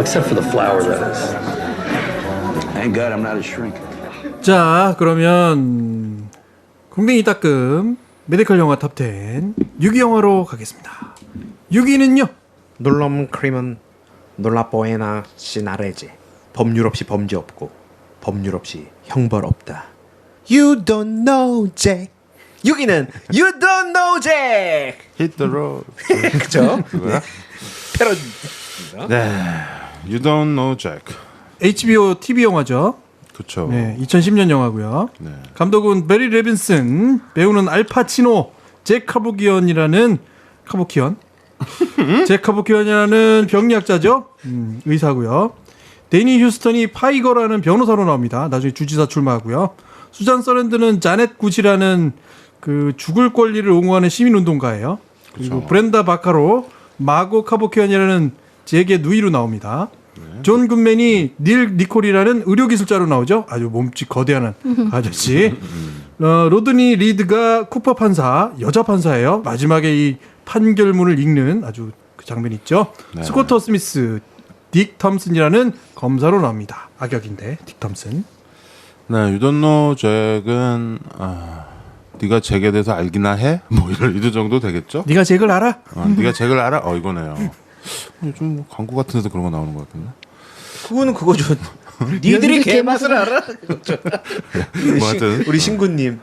except for the flour, that is. Thank God I'm not a shrink. 자, 그러면 궁뎅이 따끔 메디컬 영화 탑10 6위 영화로 가겠습니다. 6위는요. 놀럼 크림은 놀라보에나 시나레제. 법률 없이 범죄 없고 법률 없이 형벌 없다. You don't know Jack. 6위는 You don't know Jack. Hit the road. 그죠? 그거야? 패러디. 네. You don't know Jack. HBO TV 영화죠. 그렇죠. 네, 2010년 영화고요. 네. 감독은 베리 레빈슨, 배우는 알파치노, 잭 카보키언이라는 잭 카보키언이라는 병리학자죠. 의사고요. 데니 휴스턴이 파이거라는 변호사로 나옵니다. 나중에 주지사 출마하고요. 수잔 서랜드는 자넷 구치라는 그 죽을 권리를 옹호하는 시민운동가예요. 그리고 브렌다 바카로, 마고 카보키언이라는 잭의 누이로 나옵니다. 존 굿맨이 닐 니콜이라는 의료기술자로 나오죠. 아주 몸집 거대한 아저씨. 로드니 리드가 쿠퍼 판사, 여자 판사예요. 마지막에 이 판결문을 읽는 아주 그 장면 있죠. 네. 스코터 스미스, 딕 톰슨이라는 검사로 나옵니다. 악역인데 딕 톰슨. 네, You don't know Jack은 네가 잭에 대해서 알기나 해? 뭐 이런 정도 되겠죠? 네가 잭을 알아? 네가 잭을 알아? 이거네요. 요즘 뭐 광고 같은 데서 그런 거 나오는 것 같은데. 그거는 그거죠. 니들이 개맛을 알아? 뭐 하여튼 우리 신구님.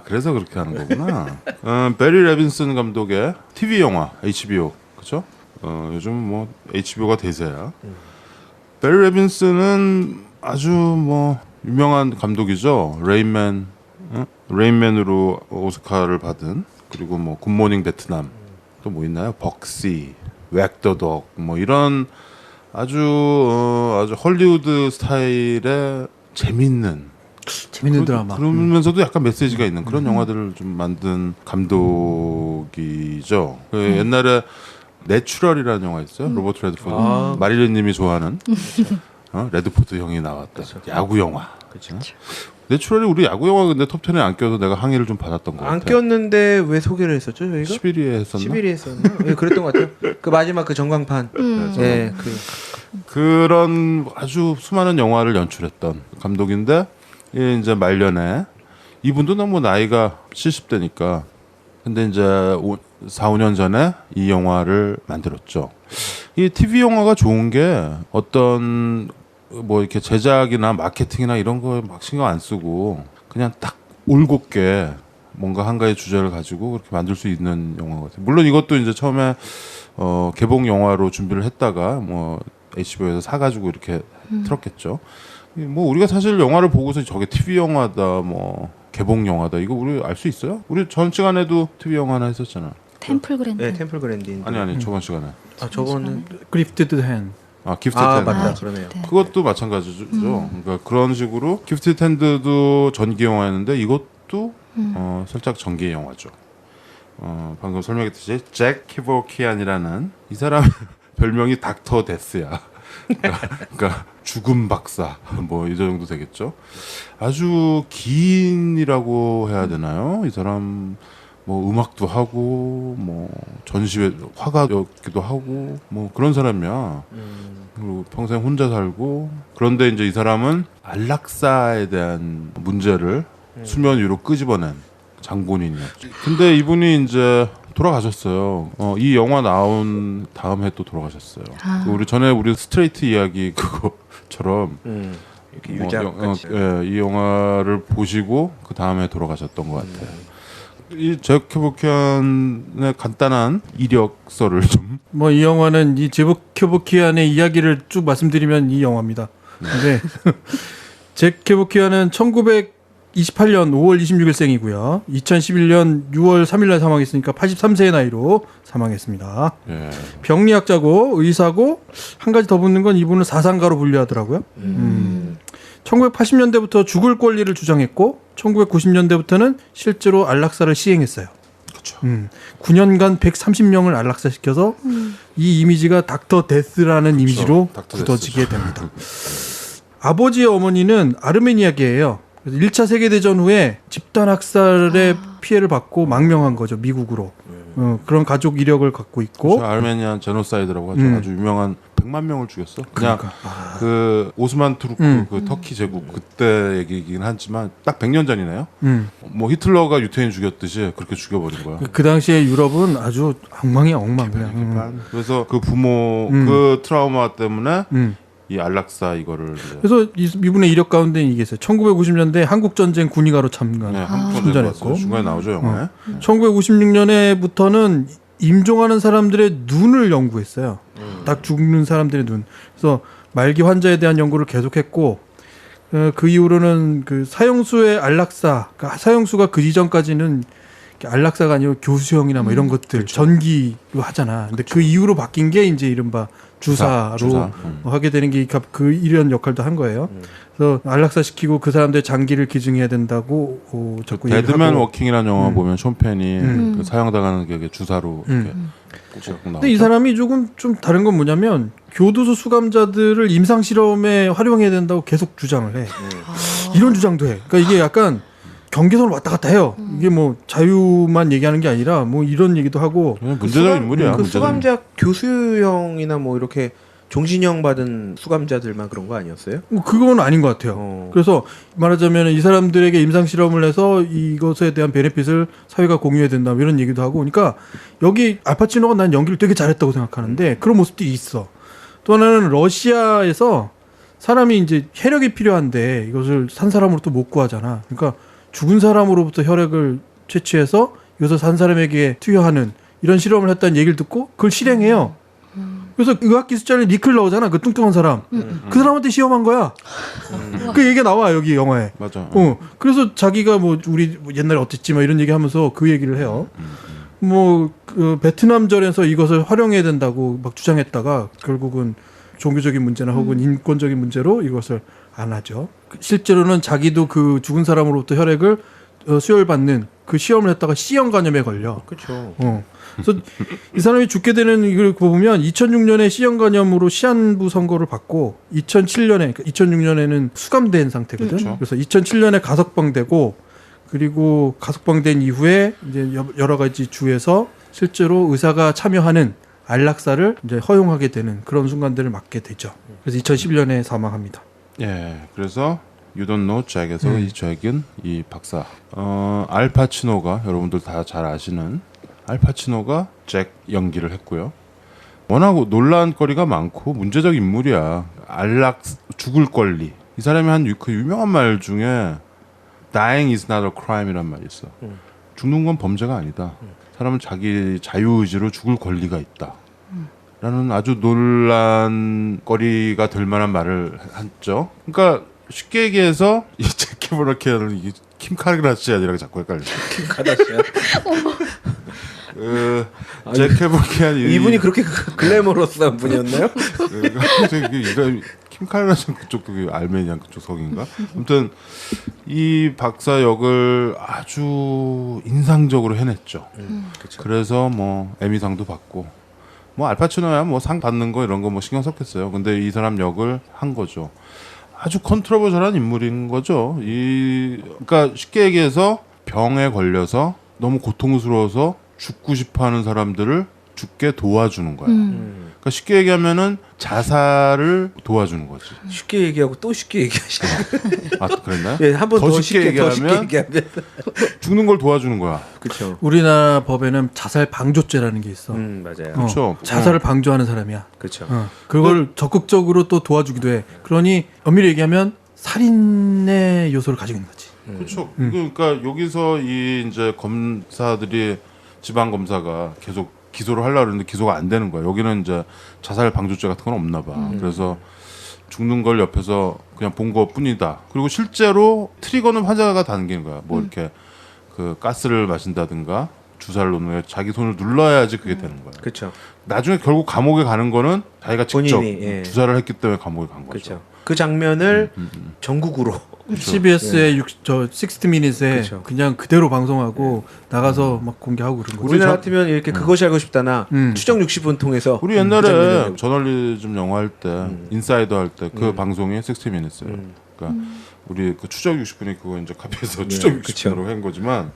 그래서 그렇게 하는 거구나. 베리 레빈슨 감독의 TV 영화 HBO 그렇죠? 요즘 뭐 HBO가 대세야. 베리 레빈슨은 아주 뭐 유명한 감독이죠. 레인맨으로 오스카를 받은, 그리고 뭐 굿모닝 베트남, 또 뭐 있나요? 벅시, 웩더덕, 뭐 이런 아주 헐리우드 스타일의 재밌는 드라마. 그러면서도 약간 메시지가 있는 그런 영화들을 좀 만든 감독이죠. 그 옛날에 내추럴이라는 영화 있어요. 로버트 레드포드, 마릴린님이 좋아하는 레드포드 형이 나왔다. 야구 영화. 그렇죠. 내추럴이 우리 야구 영화 근데 톱 10에 안 껴서 내가 항의를 좀 받았던 것 같아요. 안 꼈는데 왜 소개를 했었죠 저희가? 11위에 했었나? 11위에 했었나? 예, 그랬던 것 같아요. 그 마지막 그 전광판. 예, 그런 아주 수많은 영화를 연출했던 감독인데, 이제 말년에 이분도 너무 나이가 70대니까, 근데 이제 4, 5년 전에 이 영화를 만들었죠. 이 TV 영화가 좋은 게 어떤 뭐 이렇게 제작이나 마케팅이나 이런 거에 막 신경 안 쓰고 그냥 딱 올곧게 뭔가 한 가지 주제를 가지고 그렇게 만들 수 있는 영화 같아요. 물론 이것도 이제 처음에 개봉 영화로 준비를 했다가 뭐 HBO에서 사가지고 이렇게 틀었겠죠. 뭐 우리가 사실 영화를 보고서 저게 TV 영화다, 뭐 개봉 영화다, 이거 우리 알 수 있어요? 우리 전 시간에도 TV 영화 하나 했었잖아. 템플 그랜드. 네, 템플 그랜드. 아니 저번 시간에. 저거는 그리프티드 핸. 기프티드 핸드. 맞다. 그러네요. 네. 그것도 마찬가지죠. 그러니까 그런 식으로 기프티드 핸드도 전기 영화였는데 이것도 살짝 전기 영화죠. 방금 설명했듯이 잭 키보키안이라는 이 사람 별명이 닥터 데스야. 그러니까 죽음 박사 뭐 이 정도 되겠죠. 아주 기인이라고 해야 되나요? 이 사람 뭐 음악도 하고 뭐 전시회 화가였기도 하고 뭐 그런 사람이야. 그리고 평생 혼자 살고, 그런데 이제 이 사람은 안락사에 대한 문제를 수면 위로 끄집어낸 장본인이었죠. 근데 이분이 이제 돌아가셨어요. 이 영화 나온 다음 해 또 돌아가셨어요. 우리 전에 우리 스트레이트 이야기 그거처럼 이렇게 유작같이. 이 영화를 보시고 그 다음에 돌아가셨던 것 같아요. 이 잭 키보키안의 간단한 이력서를 좀. 뭐 이 영화는 이 제복 켜보키안의 이야기를 쭉 말씀드리면 이 영화입니다. 근데 잭 켜보키안은 1928년 5월 26일생이고요. 2011년 6월 3일날 사망했으니까 83세의 나이로 사망했습니다. 예. 병리학자고 의사고, 한 가지 더 붙는 건 이분은 사상가로 분류하더라고요. 1980년대부터 죽을 권리를 주장했고 1990년대부터는 실제로 안락사를 시행했어요. 그렇죠. 9년간 130명을 안락사시켜서 이 이미지가 닥터 데스라는 이미지로 닥터 굳어지게 됩니다. 아버지의 어머니는 아르메니아계예요. 그래서 1차 세계대전 후에 집단 학살의 피해를 받고 망명한 거죠, 미국으로. 그런 가족 이력을 갖고 있고 아르메니안 제노사이드라고 하죠. 아주 유명한 100만 명을 죽였어. 그냥 그러니까. 그 오스만 투르크 그 터키 제국 그때 얘기이긴 하지만 딱 100년 전이네요. 뭐 히틀러가 유태인 죽였듯이 그렇게 죽여버린 거야. 그 당시에 유럽은 아주 엉망이야 엉망 그냥. 그래서 그 부모 그 트라우마 때문에 이 안락사 이거를 이제 그래서 이분의 이력 가운데 이게 있어요. 1950년대 한국 전쟁 군의가로 참관. 네, 한국 전쟁 순전했고. 봤어요. 중간에 나오죠 영화에. 1956년에부터는 임종하는 사람들의 눈을 연구했어요. 딱 죽는 사람들의 눈. 그래서 말기 환자에 대한 연구를 계속했고 그 이후로는 그 사형수의 안락사, 그러니까 사형수가 그 이전까지는 안락사가 아니고 교수형이나 뭐 이런 것들 전기로 하잖아. 근데 그 이후로 바뀐 게 이제 이른바 주사로 하게 되는 게 그 이런 역할도 한 거예요. 그래서 안락사 시키고 그 사람들의 장기를 기증해야 된다고 자꾸 얘기를 데드맨 하고. 워킹이라는 영화 보면 숀 펜이 그 사형당하는 게 주사로 이렇게 꼭 나오죠. 근데 이 사람이 조금 좀 다른 건 뭐냐면 교도소 수감자들을 임상 실험에 활용해야 된다고 계속 주장을 해. 이런 주장도 해. 그러니까 이게 약간 경계선을 왔다 갔다 해요. 이게 뭐 자유만 얘기하는 게 아니라 뭐 이런 얘기도 하고. 그냥 문제적인 인물이야. 그 문제적인. 수감자 교수형이나 뭐 이렇게 종신형 받은 수감자들만 그런 거 아니었어요? 뭐 그건 아닌 것 같아요. 그래서 말하자면 이 사람들에게 임상 실험을 해서 이것에 대한 베네핏을 사회가 공유해야 된다 뭐 이런 얘기도 하고. 그러니까 여기 알파치노가 난 연기를 되게 잘했다고 생각하는데 그런 모습들이 있어. 또 하나는 러시아에서 사람이 이제 혈액이 필요한데 이것을 산 사람으로부터 못 구하잖아. 그러니까 죽은 사람으로부터 혈액을 채취해서 이것을 산 사람에게 투여하는 이런 실험을 했다는 얘기를 듣고 그걸 실행해요. 그래서 의학기술자를 니클 나오잖아. 그 뚱뚱한 사람. 그 사람한테 시험한 거야. 그 얘기가 나와 여기 영화에. 맞아. 그래서 자기가 뭐 우리 옛날에 어땠지 막 이런 얘기하면서 그 얘기를 해요. 뭐 그 베트남전에서 이것을 활용해야 된다고 막 주장했다가 결국은 종교적인 문제나 혹은 인권적인 문제로 이것을 안 하죠. 실제로는 자기도 그 죽은 사람으로부터 혈액을 수혈받는 그 시험을 했다가 C형 간염에 걸려. 그렇죠. 그래서 이 사람이 죽게 되는 이걸 보면 2006년에 C형 간염으로 시한부 선고를 받고 2007년에 2006년에는 수감된 상태거든. 그렇죠. 그래서 2007년에 가석방되고 그리고 가석방된 이후에 이제 여러 가지 주에서 실제로 의사가 참여하는 안락사를 이제 허용하게 되는 그런 순간들을 맞게 되죠. 그래서 2011년에 사망합니다. 예, 그래서 You Don't Know Jack에서 이 잭은 이 박사 알파치노가 여러분들 다 잘 아시는 알파치노가 잭 연기를 했고요. 워낙 논란거리가 많고 문제적 인물이야. 죽을 권리. 이 사람이 한 그 유명한 말 중에 Dying is not a crime이란 말이 있어. 죽는 건 범죄가 아니다. 사람은 자기 자유의지로 죽을 권리가 있다. 라는 아주 논란거리가 될 만한 말을 했죠. 그러니까 쉽게 얘기해서 이 제키 브로키아는 이게 킴 카르다시안이랑 자꾸 헷갈려. 킴 카다시안. 제키 브로키아 이분이 그렇게 글래머러스한 분이었나요? 킴 카르다시안 그쪽도 알메니안 그쪽 성인가? 아무튼 이 박사 역을 아주 인상적으로 해냈죠. 그래서 뭐 에미상도 받고. 뭐 알파치노야 뭐 상 받는 거 이런 거 뭐 신경 썼겠어요. 근데 이 사람 역을 한 거죠. 아주 컨트로버셜한 인물인 거죠. 그러니까 쉽게 얘기해서 병에 걸려서 너무 고통스러워서 죽고 싶어하는 사람들을 죽게 도와주는 거야. 그러니까 쉽게 얘기하면은 자살을 도와주는 거지. 쉽게 얘기하고 또 쉽게 얘기하시네. 아 그랬나요? 예, 한 번 더 쉽게 얘기하면 죽는 걸 도와주는 거야. 그렇죠. 우리나라 법에는 자살 방조죄라는 게 있어. 맞아요. 그렇죠. 자살을 방조하는 사람이야. 그렇죠. 그걸 적극적으로 또 도와주기도 해. 그러니 엄밀히 얘기하면 살인의 요소를 가지고 있는 거지. 그렇죠. 그러니까 여기서 이 이제 검사들이 지방 검사가 계속 기소를 하려고 그러는데 기소가 안 되는 거야. 여기는 이제 자살 방조죄 같은 건 없나 봐. 그래서 죽는 걸 옆에서 그냥 본 것뿐이다. 그리고 실제로 트리거는 환자가 당기는 거야. 뭐 이렇게 그 가스를 마신다든가 주사를 놓는 거야. 자기 손을 눌러야지 그게 되는 거야. 그렇죠. 나중에 결국 감옥에 가는 거는 자기가 직접 본인이, 예. 주사를 했기 때문에 감옥에 간 거죠. 그렇죠. 그 장면을 전국으로 CBS의 60 Minutes에 그쵸. 그냥 그대로 방송하고 나가서 막 공개하고 그런 거죠. 우리나라 같으면 이렇게 그것이 알고 싶다나 추적 60분 통해서 우리 옛날에 저널리즘 영화 할 때 인사이더 할 때 그 방송이 60 Minutes예요. 그러니까 우리 그 추적 60분이 그거 이제 카피해서 추적 60분으로 한 거지만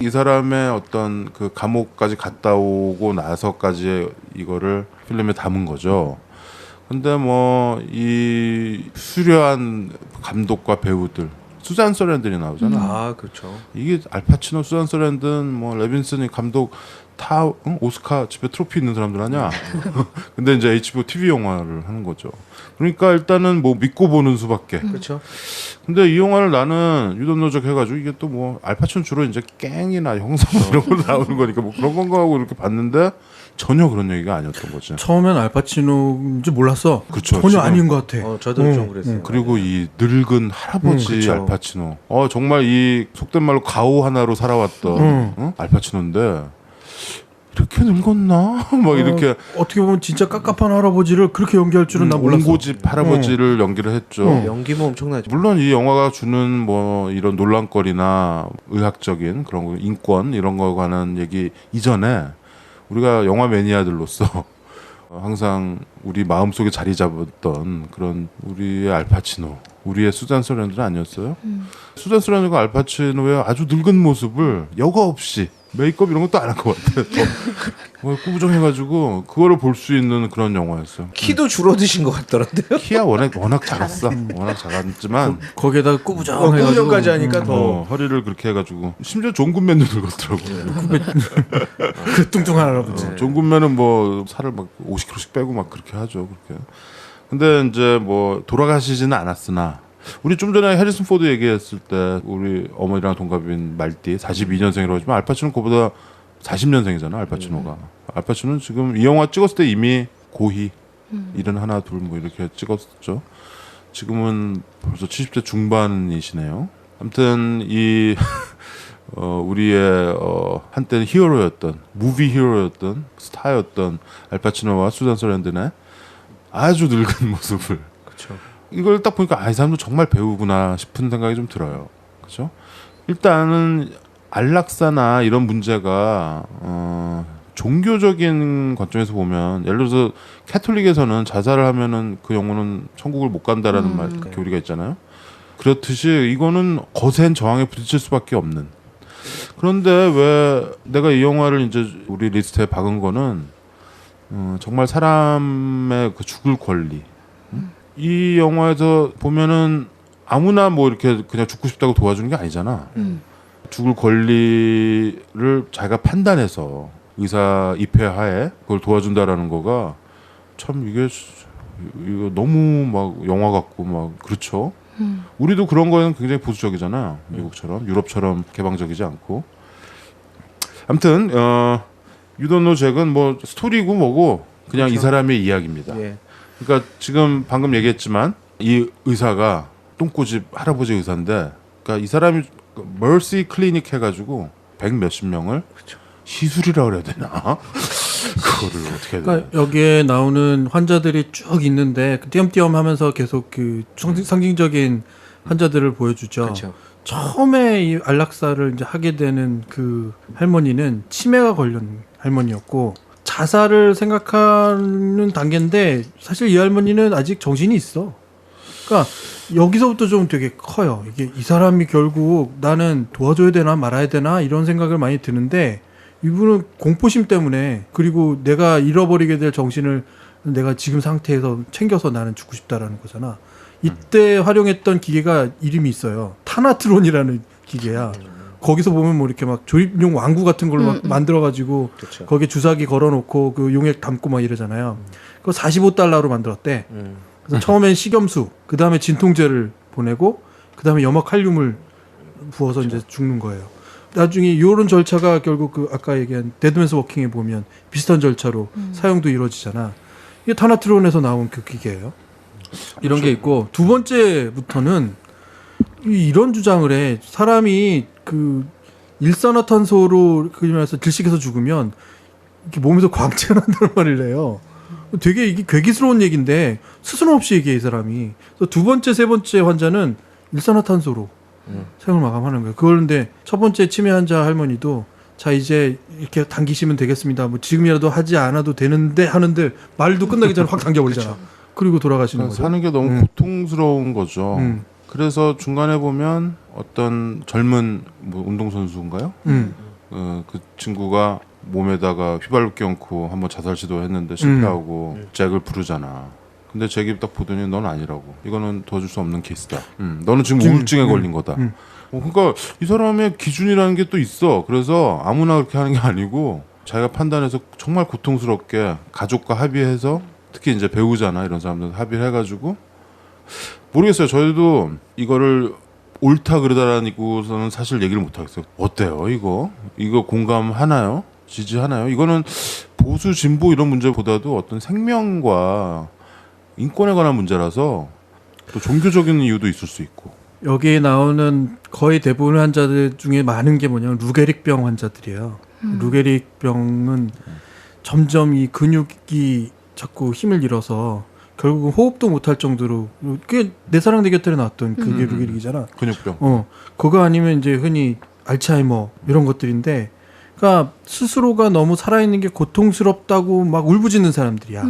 이 사람의 어떤 그 감옥까지 갔다 오고 나서까지 이거를 필름에 담은 거죠. 근데 뭐 이 수려한 감독과 배우들 수잔 서랜든이 나오잖아. 아 그렇죠. 이게 알파치노, 수잔 서랜든, 뭐 레빈슨이 감독 다 오스카 집에 트로피 있는 사람들 아니야. 근데 이제 HBO TV 영화를 하는 거죠. 그러니까 일단은 뭐 믿고 보는 수밖에. 그렇죠. 근데 이 영화를 나는 유돈노적 해가지고 이게 또 뭐 알파치노 주로 이제 갱이나 형사 뭐 이런 거 나오는 거니까 뭐 그런 건가 하고 이렇게 봤는데 전혀 그런 얘기가 아니었던 거지. 처음엔 알파치노인지 몰랐어. 그쵸, 전혀 지금. 아닌 것 같아. 저도 좀 그랬어요. 그리고 이 늙은 할아버지 그쵸. 알파치노. 정말 이 속된 말로 가오 하나로 살아왔던 알파치노인데 이렇게 늙었나? 막 이렇게 어떻게 보면 진짜 깝깝한 할아버지를 그렇게 연기할 줄은 난 몰랐어. 옹고집 할아버지를 연기를 했죠. 연기も엄청나죠. 물론 이 영화가 주는 뭐 이런 논란거리나 의학적인 그런 거, 인권 이런 거 관한 얘기 이전에 우리가 영화 매니아들로서 항상 우리 마음속에 자리 잡았던 그런 우리의 알파치노, 우리의 수잔 서랜든 아니었어요? 수잔 서랜든과 알파치노의 아주 늙은 모습을 여과 없이 메이크업 이런 것도 안 한 것 같아요. 꾸부정해가지고 그거를 볼 수 있는 그런 영화였어요. 키도 줄어드신 것 같더라고요. 키야 워낙 작았어. 워낙 작았지만 거기에다 꾸부정해가지고 꾸부정까지 하니까 더 허리를 그렇게 해가지고 심지어 존 굿맨도 늙었더라고. 그 뚱뚱한 할아버지. 존 굿맨은 뭐 살을 막 50kg씩 빼고 막 그렇게 하죠. 그렇게. 근데 이제 뭐 돌아가시지는 않았으나 우리 좀 전에 해리슨 포드 얘기했을 때 우리 어머니랑 동갑인 말띠 42년생이라고 하지만 알파치노는 그보다 40년생이잖아. 알파치노가. 알파치노는 지금 이 영화 찍었을 때 이미 고희 71, 2 뭐 이렇게 찍었죠. 지금은 벌써 70대 중반이시네요. 아무튼 이 우리의 한때는 히어로였던 무비 히어로였던 스타였던 알파치노와 수잔 서랜든의 아주 늙은 모습을 그렇죠. 이걸 딱 보니까 이 사람도 정말 배우구나 싶은 생각이 좀 들어요. 그렇죠? 일단은 안락사나 이런 문제가 종교적인 관점에서 보면 예를 들어서 캐톨릭에서는 자살을 하면은 그 영혼은 천국을 못 간다라는 말 교리가 있잖아요. 그렇듯이 이거는 거센 저항에 부딪힐 수밖에 없는. 그런데 왜 내가 이 영화를 이제 우리 리스트에 박은 거는 정말 사람의 그 죽을 권리. 이 영화에서 보면은 아무나 뭐 이렇게 그냥 죽고 싶다고 도와주는 게 아니잖아. 죽을 권리를 자기가 판단해서 의사 입회하에 그걸 도와준다라는 거가 참 이거 너무 막 영화 같고 막 그렇죠. 우리도 그런 거에는 굉장히 보수적이잖아. 미국처럼 유럽처럼 개방적이지 않고. 아무튼 유돈노 잭은 뭐 스토리고 뭐고 그냥 그렇죠. 이 사람의 이야기입니다. 예. 그러니까 지금 방금 얘기했지만 이 의사가 똥꼬집 할아버지 의사인데, 그러니까 이 사람이 멀시 클리닉 해가지고 100 몇십 명을 그렇죠. 시술이라 그래야 되나? 그거를 어떻게 해야 되나? 그러니까 여기에 나오는 환자들이 쭉 있는데 띄엄띄엄하면서 계속 그 상징적인 환자들을 보여주죠. 그렇죠. 처음에 이 안락사를 이제 하게 되는 그 할머니는 치매가 걸린 할머니였고 자살을 생각하는 단계인데 사실 이 할머니는 아직 정신이 있어. 그러니까 여기서부터 좀 되게 커요. 이게 이 사람이 결국 나는 도와줘야 되나 말아야 되나 이런 생각을 많이 드는데 이분은 공포심 때문에 그리고 내가 잃어버리게 될 정신을 내가 지금 상태에서 챙겨서 나는 죽고 싶다라는 거잖아. 이때 활용했던 기계가 이름이 있어요. 타나트론이라는 기계야. 거기서 보면 뭐 이렇게 막 조립용 왕구 같은 걸로 막 만들어가지고 그렇죠. 거기에 주사기 걸어놓고 그 용액 담고 막 이러잖아요. 그거 $45로 만들었대. 그래서 처음엔 식염수, 그 다음에 진통제를 보내고, 그 다음에 염화칼륨을 부어서 이제 죽는 거예요. 나중에 이런 절차가 결국 그 아까 얘기한 데드맨스 워킹에 보면 비슷한 절차로 사용도 이루어지잖아. 이게 타나트론에서 나온 그 기계예요. 이런 게 있고 두 번째부터는 이런 주장을 해. 사람이 그 일산화탄소로 그러면서 질식해서 죽으면 이렇게 몸에서 광채가 난다는 말을 해요. 되게 이게 괴기스러운 얘기인데 스스럼 없이 얘기해 이 사람이. 그래서 두 번째, 세 번째 환자는 일산화탄소로 생을 마감하는 거예요. 그걸 근데 첫 번째 치매 환자 할머니도 자 이제 이렇게 당기시면 되겠습니다. 뭐 지금이라도 하지 않아도 되는데 하는데 말도 끝나기 전에 확 당겨버리잖아. 그리고 돌아가시는 거죠. 사는 게 너무 고통스러운 거죠. 그래서 중간에 보면 어떤 젊은 뭐 운동선수인가요? 그 친구가 몸에다가 휘발유 껴놓고 한번 자살 시도했는데 실패하고 잭을 부르잖아. 근데 잭이 딱 보더니 넌 아니라고. 이거는 도와줄 수 없는 케이스다. 너는 지금 우울증에 걸린 거다. 그러니까 이 사람의 기준이라는 게 또 있어. 그래서 아무나 그렇게 하는 게 아니고 자기가 판단해서 정말 고통스럽게 가족과 합의해서 특히 이제 배우자나 이런 사람들 합의를 해가지고 모르겠어요. 저희도 이거를 옳다 그러다라니고서는 사실 얘기를 못 하겠어요. 어때요 이거? 이거 공감하나요? 지지하나요? 이거는 보수 진보 이런 문제보다도 어떤 생명과 인권에 관한 문제라서 또 종교적인 이유도 있을 수 있고. 여기에 나오는 거의 대부분 환자들 중에 많은 게 뭐냐면 루게릭병 환자들이에요. 루게릭병은 점점 이 근육이 자꾸 힘을 잃어서 결국은 호흡도 못할 정도로 그게 내 사랑 내 곁에 나왔던 그게 루게릭이잖아. 근육병. 그거 아니면 이제 흔히 알츠하이머 이런 것들인데, 그러니까 스스로가 너무 살아있는 게 고통스럽다고 막 울부짖는 사람들이야.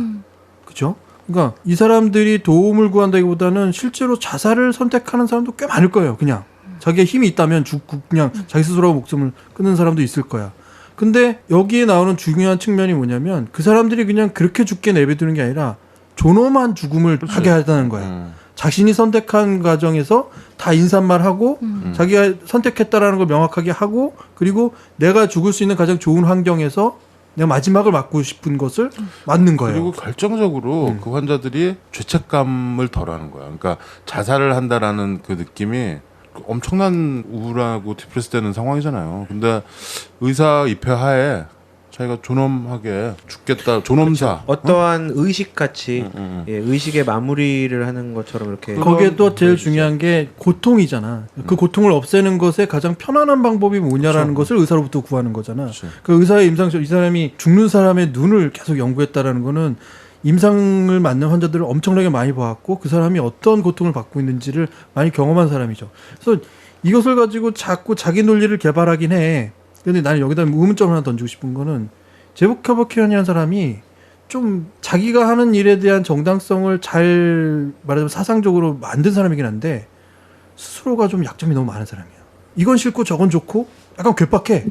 그죠? 그러니까 이 사람들이 도움을 구한다기보다는 실제로 자살을 선택하는 사람도 꽤 많을 거예요. 그냥 자기의 힘이 있다면 죽고 그냥 자기 스스로 목숨을 끊는 사람도 있을 거야. 근데 여기에 나오는 중요한 측면이 뭐냐면 그 사람들이 그냥 그렇게 죽게 내버두는 게 아니라 존엄한 죽음을 하게 하다는 거야. 자신이 선택한 과정에서 다 인사말하고 자기가 선택했다라는 걸 명확하게 하고, 그리고 내가 죽을 수 있는 가장 좋은 환경에서 내가 마지막을 맞고 싶은 것을 맞는 거예요. 그리고 결정적으로 그 환자들이 죄책감을 덜하는 거야. 그러니까 자살을 한다라는 그 느낌이 엄청난 우울하고 디프레스되는 상황이잖아요. 근데 의사 입회하에 자기가 존엄하게 죽겠다, 존엄사. 어떠한 의식같이 예, 의식의 마무리를 하는 것처럼 이렇게. 거기에 또 제일 중요한 게 고통이잖아. 그 고통을 없애는 것의 가장 편안한 방법이 뭐냐라는 것을 의사로부터 구하는 거잖아. 그렇죠. 그 의사의 임상실, 이 사람이 죽는 사람의 눈을 계속 연구했다라는 거는 임상을 맞는 환자들을 엄청나게 많이 봐왔고 그 사람이 어떤 고통을 받고 있는지를 많이 경험한 사람이죠. 그래서 이것을 가지고 자꾸 자기 논리를 개발하긴 해. 근데 나는 여기다 의문점을 하나 던지고 싶은 거는 제복 커버키안이라는 사람이 좀 자기가 하는 일에 대한 정당성을 잘 말하자면 사상적으로 만든 사람이긴 한데 스스로가 좀 약점이 너무 많은 사람이야. 이건 싫고 저건 좋고 약간 괴팍해.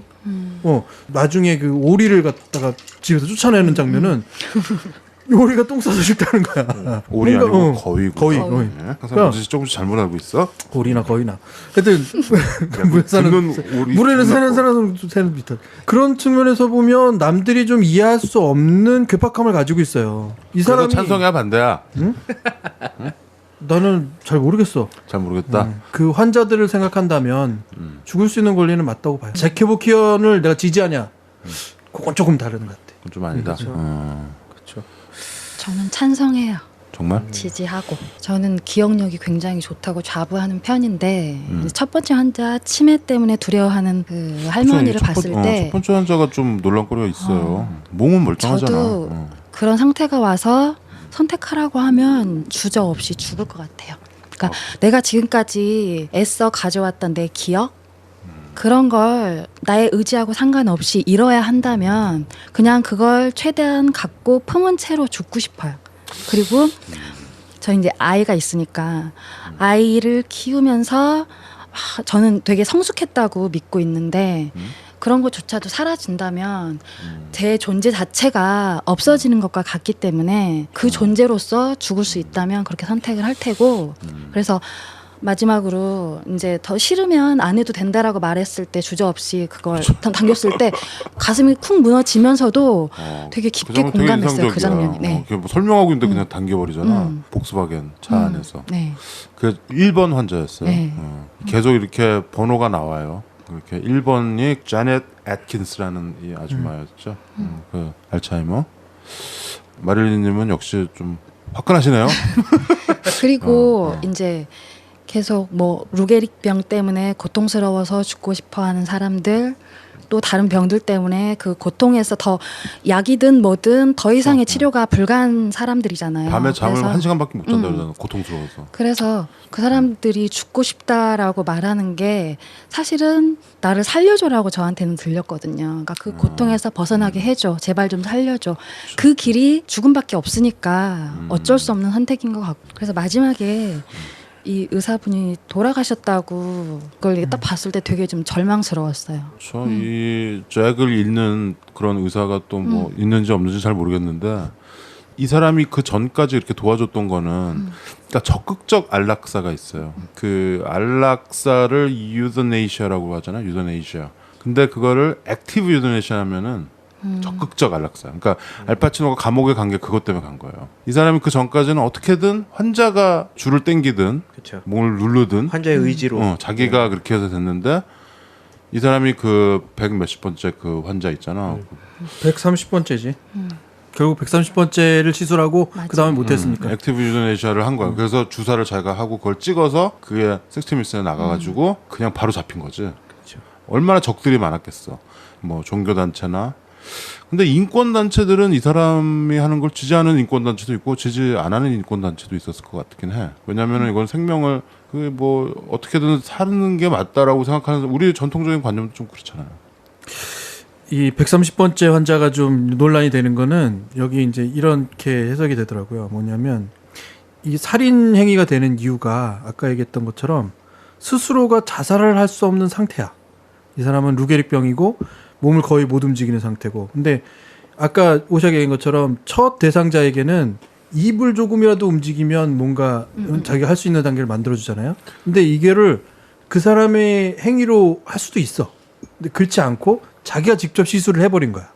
나중에 그 오리를 갖다가 집에서 쫓아내는 장면은 오리가 똥 싸서 싫다는 거야. 오리 뭔가, 아니고 거위고. 거위. 네. 항상 뭐지 조금씩 잘못 알고 있어. 오리나 거위나. 하여튼 물에 사는 물에는 사는 사람은 비슷한 그런 측면에서 보면 남들이 좀 이해할 수 없는 괴팍함을 가지고 있어요. 이 사람이 찬성이야 반대야? 응? 나는 잘 모르겠어. 잘 모르겠다. 그 환자들을 생각한다면 죽을 수 있는 권리는 맞다고 봐요. 제케보키언을 내가 지지하냐? 그건 조금 다른 것 같아. 그건 좀 아니다. 그렇죠. 저는 찬성해요. 정말? 지지하고. 저는 기억력이 굉장히 좋다고 자부하는 편인데 이제 첫 번째 환자 치매 때문에 두려워하는 그 할머니를 봤을 때 첫 번째 환자가 좀 논란거리가 있어요. 몸은 멀쩡하잖아. 저도 그런 상태가 와서 선택하라고 하면 주저없이 죽을 것 같아요. 그러니까 내가 지금까지 애써 가져왔던 내 기억 그런 걸 나의 의지하고 상관없이 잃어야 한다면 그냥 그걸 최대한 갖고 품은 채로 죽고 싶어요. 그리고 저 이제 아이가 있으니까 아이를 키우면서 저는 되게 성숙했다고 믿고 있는데 그런 것조차도 사라진다면 제 존재 자체가 없어지는 것과 같기 때문에 그 존재로서 죽을 수 있다면 그렇게 선택을 할 테고, 그래서 마지막으로 이제 더 싫으면 안 해도 된다라고 말했을 때 주저없이 그걸 당겼을 때 가슴이 쿵 무너지면서도 되게 깊게 그 공감했어요. 그 장면이. 네. 뭐 설명하고 있는데 그냥 당겨버리잖아. 복스바겐 차 안에서. 네. 그 1번 환자였어요. 네. 계속 이렇게 번호가 나와요. 이렇게 1번이 자넷 애킨스라는 이 아줌마였죠. 그 알츠하이머. 마릴린님은 역시 좀 화끈하시네요. 그리고 이제 계속 뭐 루게릭병 때문에 고통스러워서 죽고 싶어하는 사람들, 또 다른 병들 때문에 그 고통에서 더 약이든 뭐든 더 이상의 치료가 불가한 사람들이잖아요. 밤에 잠을 그래서 1시간밖에 못 잔다 그러잖아. 고통스러워서. 그래서 그 사람들이 죽고 싶다라고 말하는 게 사실은 나를 살려줘라고 저한테는 들렸거든요. 그러니까 그 고통에서 벗어나게 해줘. 제발 좀 살려줘. 그 길이 죽음밖에 없으니까 어쩔 수 없는 선택인 것 같고. 그래서 마지막에 이 의사분이 돌아가셨다고 그걸 이렇게 딱 봤을 때 되게 좀 절망스러웠어요. 이 잭을 읽는 그런 의사가 또 뭐 있는지 없는지 잘 모르겠는데 이 사람이 그 전까지 이렇게 도와줬던 거는 그러니까 적극적 안락사가 있어요. 그 안락사를 유더네이시아라고 하잖아요. 유더네이시아. 근데 그거를 액티브 유더네이시아 하면은 적극적 안락사. 그러니까 알파치노가 감옥에 간 게 그것 때문에 간 거예요. 이 사람이 그 전까지는 어떻게든 환자가 줄을 땡기든 그렇죠. 몸을 누르든 환자의 의지로 자기가 그렇게 해서 됐는데 이 사람이 그 100 몇십 번째 그 환자 있잖아. 130번째지. 결국 130번째를 시술하고 맞아. 그 다음에 못했으니까. 액티브 유더네이시아를 한 거야. 그래서 주사를 자기가 하고 그걸 찍어서 그게 섹스티미스에 나가가지고 그냥 바로 잡힌 거지. 그렇죠. 얼마나 적들이 많았겠어. 뭐 종교 단체나. 근데 인권 단체들은 이 사람이 하는 걸 지지하는 인권 단체도 있고 지지 안 하는 인권 단체도 있었을 것 같긴 해. 왜냐하면 이건 생명을 그 뭐 어떻게든 사는 게 맞다라고 생각하는 우리 전통적인 관념도 좀 그렇잖아요. 이 130번째 환자가 좀 논란이 되는 거는 여기 이제 이렇게 해석이 되더라고요. 뭐냐면 이 살인 행위가 되는 이유가 아까 얘기했던 것처럼 스스로가 자살을 할 수 없는 상태야. 이 사람은 루게릭병이고 몸을 거의 못 움직이는 상태고. 근데 아까 오샤가 얘기한 것처럼 첫 대상자에게는 입을 조금이라도 움직이면 뭔가 자기가 할 수 있는 단계를 만들어주잖아요. 근데 이게를 그 사람의 행위로 할 수도 있어. 근데 그렇지 않고 자기가 직접 시술을 해버린 거야.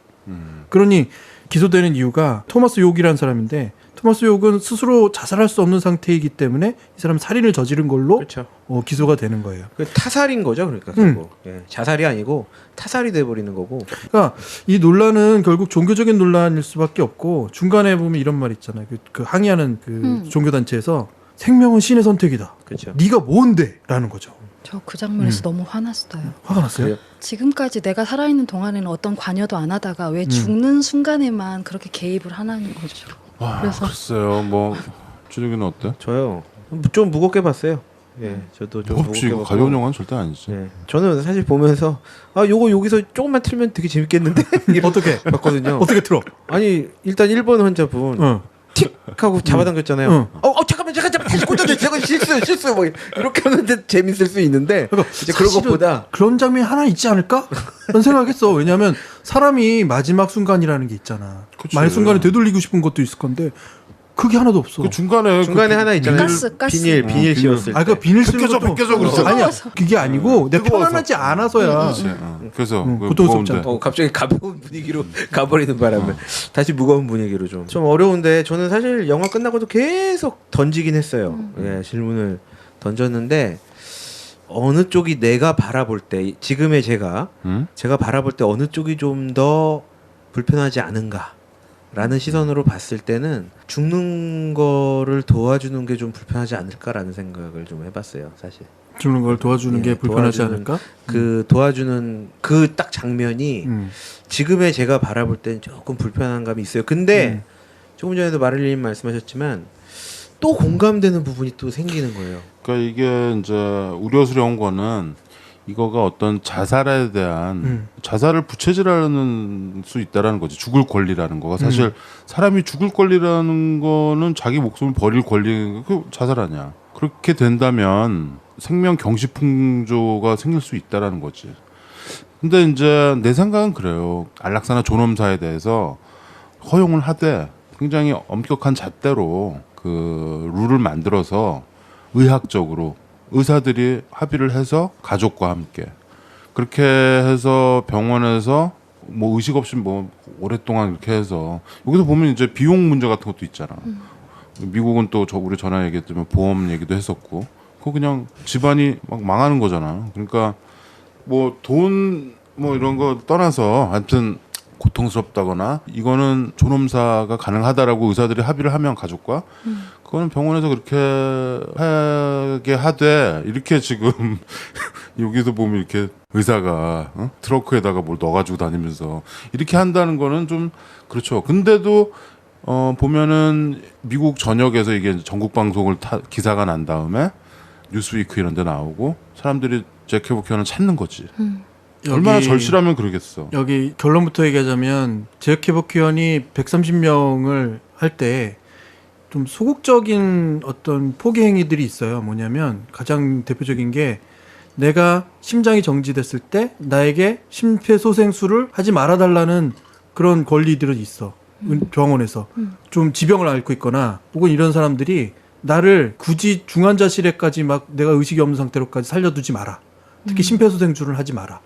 그러니 기소되는 이유가 토마스 욕이라는 사람인데 토마스 욕은 스스로 자살할 수 없는 상태이기 때문에 이 사람 살인을 저지른 걸로 그렇죠. 기소가 되는 거예요. 그 타살인 거죠, 그러니까 결국 예, 자살이 아니고 타살이 돼버리는 거고. 그러니까 이 논란은 결국 종교적인 논란일 수밖에 없고 중간에 보면 이런 말 있잖아요. 그 항의하는 그 종교단체에서 생명은 신의 선택이다. 그렇죠. 네가 뭔데?라는 거죠. 저 그 장면에서 너무 화났어요. 화가 났어요? 그래요? 지금까지 내가 살아있는 동안에는 어떤 관여도 안 하다가 왜 죽는 순간에만 그렇게 개입을 하는 거죠. 그래서 글쎄요. 뭐 준혁이는 어때? 저요 좀 무겁게 봤어요. 예, 저도 좀 혹시 무겁게 이거 봤고. 가벼운 영화는 절대 아니지. 예, 저는 사실 보면서 요거 여기서 조금만 틀면 되게 재밌겠는데 어떻게? 봤거든요. 어떻게 틀어? 아니 일단 1번 환자분 틱 하고 잡아당겼잖아요. 잠깐만 다시 꽂아줘. 저거 실수 뭐 이렇게 하는데 재밌을 수 있는데 이제 그런 사실은 것보다 그런 장면이 하나 있지 않을까? 그런 생각했어. 왜냐하면 사람이 마지막 순간이라는 게 있잖아. 그치. 말 순간에 되돌리고 싶은 것도 있을 건데 그게 하나도 없어. 그 중간에 하나 있잖아요. 가스. 비닐 씌웠을 때. 그 비닐 쓰는 벗겨져, 것도 벗겨져 그랬어. 아니야. 그게 아니고 내가 뜨거워서. 편안하지 않아서야. 그렇지. 그래서 그 고통스럽지 무거운데. 않고. 갑자기 가벼운 분위기로 가버리는 바람에 다시 무거운 분위기로 좀 어려운데 저는 사실 영화 끝나고도 계속 던지긴 했어요. 예, 질문을 던졌는데 어느 쪽이 내가 바라볼 때 지금의 제가 바라볼 때 어느 쪽이 좀 더 불편하지 않은가라는 시선으로 봤을 때는 죽는 거를 도와주는 게 좀 불편하지 않을까라는 생각을 좀 해봤어요, 사실. 죽는 걸 도와주는 예, 게 불편하지 도와주는 않을까? 그 도와주는 그 딱 장면이 음. 지금의 제가 바라볼 땐 조금 불편한 감이 있어요. 근데 조금 전에도 마릴린 말씀하셨지만 또 공감되는 부분이 또 생기는 거예요. 그러니까 이게 이제 우려스러운 거는 이거가 어떤 자살에 대한 자살을 부채질하는 수 있다라는 거지. 죽을 권리라는 거가 사실 사람이 죽을 권리라는 거는 자기 목숨을 버릴 권리 그 자살 아니야. 그렇게 된다면 생명 경시풍조가 생길 수 있다라는 거지. 근데 이제 내 생각은 그래요. 안락사나 존엄사에 대해서 허용을 하되 굉장히 엄격한 잣대로 그 룰을 만들어서 의학적으로 의사들이 합의를 해서 가족과 함께 그렇게 해서 병원에서 뭐 의식 없이 뭐 오랫동안 이렇게 해서 여기서 보면 이제 비용 문제 같은 것도 있잖아. 미국은 또 우리 전화 얘기했지만 보험 얘기도 했었고 그거 그냥 집안이 막 망하는 거잖아. 그러니까 뭐 돈 뭐 이런 거 떠나서 하여튼 고통스럽다거나 이거는 존엄사가 가능하다라고 의사들이 합의를 하면 가족과 그거는 병원에서 그렇게 하게 하되 이렇게 지금 여기서 보면 이렇게 의사가 트렁크에다가 뭘 넣어가지고 다니면서 이렇게 한다는 거는 좀 그렇죠. 근데도 보면은 미국 전역에서 이게 전국 방송을 기사가 난 다음에 뉴스위크 이런 데 나오고 사람들이 잭 케보키언을 찾는 거지. 얼마나 절실하면 그러겠어. 여기 결론부터 얘기하자면 잭 케보키언이 130명을 할 때 좀 소극적인 어떤 포기 행위들이 있어요. 뭐냐면 가장 대표적인 게 내가 심장이 정지됐을 때 나에게 심폐소생술을 하지 말아달라는 그런 권리들은 있어. 병원에서 좀 지병을 앓고 있거나 혹은 이런 사람들이 나를 굳이 중환자실에까지 막 내가 의식이 없는 상태로까지 살려두지 마라. 특히 심폐소생술을 하지 마라.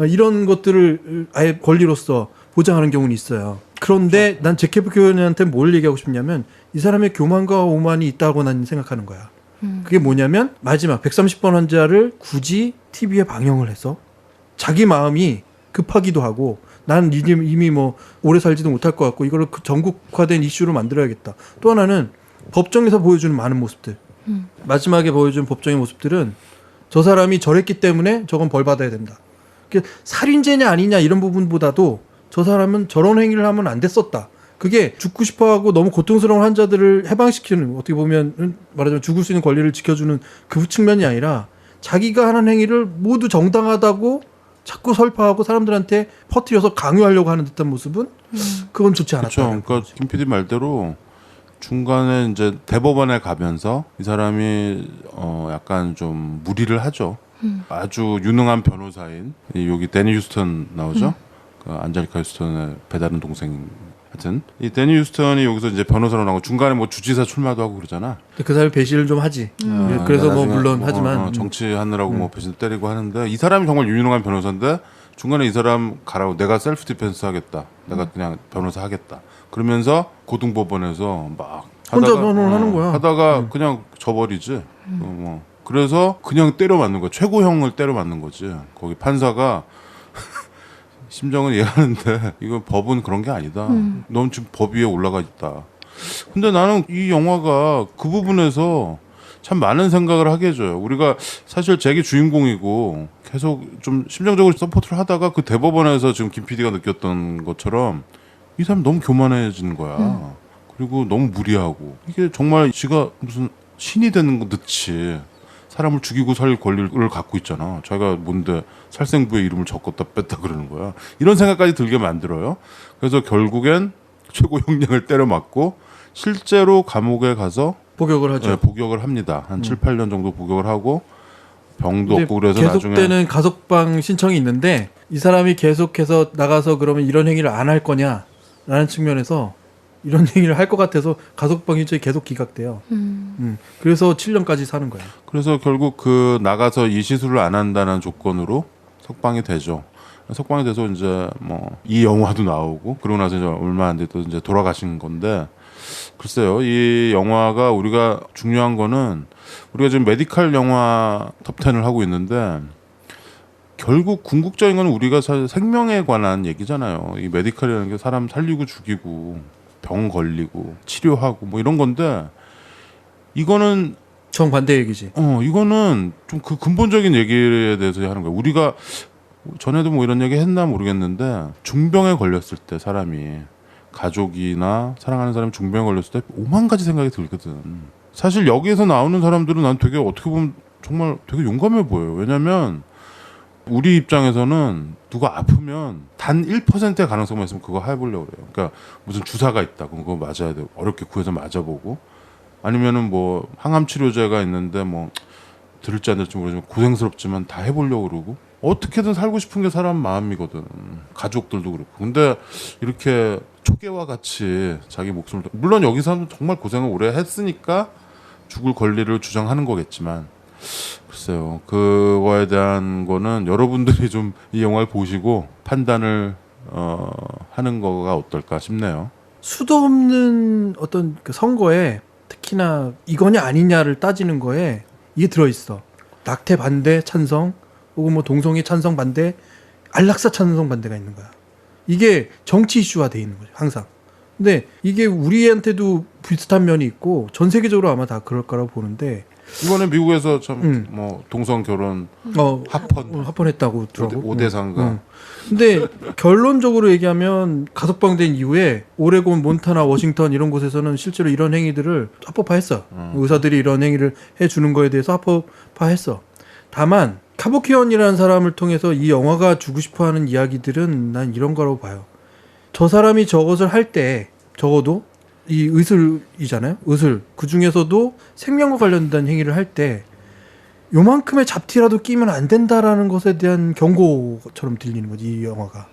이런 것들을 아예 권리로서 보장하는 경우는 있어요. 그런데 난 제케프 교원한테 뭘 얘기하고 싶냐면 이 사람의 교만과 오만이 있다고 난 생각하는 거야. 그게 뭐냐면 마지막 130번 환자를 굳이 TV에 방영을 해서 자기 마음이 급하기도 하고 난 이미 뭐 오래 살지도 못할 것 같고 이거를 전국화된 이슈로 만들어야겠다. 또 하나는 법정에서 보여주는 많은 모습들. 마지막에 보여준 법정의 모습들은 저 사람이 저랬기 때문에 저건 벌 받아야 된다. 살인죄냐 아니냐 이런 부분보다도 저 사람은 저런 행위를 하면 안 됐었다. 그게 죽고 싶어하고 너무 고통스러운 환자들을 해방시키는 어떻게 보면 말하자면 죽을 수 있는 권리를 지켜주는 그 측면이 아니라 자기가 하는 행위를 모두 정당하다고 자꾸 설파하고 사람들한테 퍼뜨려서 강요하려고 하는 듯한 모습은 그건 좋지 않았다. 그렇죠. 그러니까 김 PD 말대로 중간에 이제 대법원에 가면서 이 사람이 약간 좀 무리를 하죠. 아주 유능한 변호사인 여기 데니 휴스턴 나오죠. 그 안젤리카 휴스턴의 배다른 동생. 하여튼 이 데니 휴스턴이 여기서 이제 변호사로 나오고 중간에 뭐 주지사 출마도 하고 그러잖아. 그 사람이 배신을 좀 하지. 그래서 뭐 물론 하지만 정치하느라고 뭐 배신 때리고 하는데 이 사람이 정말 유능한 변호사인데 중간에 이 사람 가라고 내가 셀프 디펜스 하겠다. 내가 그냥 변호사 하겠다. 그러면서 고등법원에서 막 혼자 변호를 하는 거야. 하다가 그냥 져버리지. 뭐 그래서 그냥 때려 맞는 거야. 최고형을 때려 맞는 거지. 거기 판사가 심정은 이해하는데 이건 법은 그런 게 아니다. 넌 지금 법 위에 올라가 있다. 근데 나는 이 영화가 그 부분에서 참 많은 생각을 하게 해줘요. 우리가 사실 잭이 주인공이고 계속 좀 심정적으로 서포트를 하다가 그 대법원에서 지금 김 PD가 느꼈던 것처럼 이 사람 너무 교만해지는 거야. 그리고 너무 무리하고 이게 정말 지가 무슨 신이 되는 것 듯이 사람을 죽이고 살 권리를 갖고 있잖아. 자기가 뭔데 살생부의 이름을 적었다 뺐다 그러는 거야. 이런 생각까지 들게 만들어요. 그래서 결국엔 최고 형량을 때려 맞고 실제로 감옥에 가서 복역을 하죠. 네, 복역을 합니다. 한 7, 8년 정도 복역을 하고 병도 없고 그래서 나중에 계속되는 가석방 신청이 있는데 이 사람이 계속해서 나가서 그러면 이런 행위를 안 할 거냐라는 측면에서 이런 행위를 할 것 같아서 가석방 신청이 계속 기각돼요. 그래서 7년까지 사는 거예요. 그래서 결국 그 나가서 이 시술을 안 한다는 조건으로 석방이 되죠. 석방이 돼서 이제 뭐 이 영화도 나오고 그러고 나서 이제 얼마 안 돼도 이제 돌아가신 건데 글쎄요. 이 영화가 우리가 중요한 거는 우리가 지금 메디칼 영화 톱10을 하고 있는데 결국 궁극적인 건 우리가 사실 생명에 관한 얘기잖아요. 이 메디칼이라는 게 사람 살리고 죽이고 병 걸리고 치료하고 뭐 이런 건데 이거는 정반대 얘기지. 이거는 좀 그 근본적인 얘기에 대해서 하는 거예요. 우리가 전에도 뭐 이런 얘기 했나 모르겠는데 중병에 걸렸을 때 사람이 가족이나 사랑하는 사람이 중병에 걸렸을 때 오만 가지 생각이 들거든. 사실 여기에서 나오는 사람들은 난 되게 어떻게 보면 정말 되게 용감해 보여요. 왜냐면 우리 입장에서는 누가 아프면 단 1%의 가능성만 있으면 그거 해보려고 그래요. 그러니까 무슨 주사가 있다. 그럼 그거 맞아야 돼. 어렵게 구해서 맞아보고 아니면은 뭐 항암 치료제가 있는데 뭐 들을지 안 들을지 모르지만 고생스럽지만 다 해보려고 그러고 어떻게든 살고 싶은 게 사람 마음이거든. 가족들도 그렇고. 근데 이렇게 초계와 같이 자기 목숨을 물론 여기서는 정말 고생을 오래 했으니까 죽을 권리를 주장하는 거겠지만 글쎄요. 그거에 대한 거는 여러분들이 좀 이 영화를 보시고 판단을 하는 거가 어떨까 싶네요. 수도 없는 어떤 그 선거에 특히나 이거냐 아니냐를 따지는 거에 이게 들어있어. 낙태 반대 찬성 혹은 뭐 동성애 찬성 반대 안락사 찬성 반대가 있는 거야. 이게 정치 이슈화 돼 있는 거죠. 항상. 근데 이게 우리한테도 비슷한 면이 있고 전 세계적으로 아마 다 그럴 거라고 보는데 이번에 미국에서 참 뭐 동성 결혼 합헌했다고 들었고 5대3가 근데 결론적으로 얘기하면 가석방된 이후에 오레곤, 몬타나, 워싱턴 이런 곳에서는 실제로 이런 행위들을 합법화했어. 의사들이 이런 행위를 해주는 거에 대해서 합법화했어. 다만 카보키언이라는 사람을 통해서 이 영화가 주고 싶어하는 이야기들은 난 이런 거라고 봐요. 저 사람이 저것을 할 때 적어도 이 의술이잖아요. 의술. 그 중에서도 생명과 관련된 행위를 할 때 요만큼의 잡티라도 끼면 안 된다라는 것에 대한 경고처럼 들리는 거지, 이 영화가.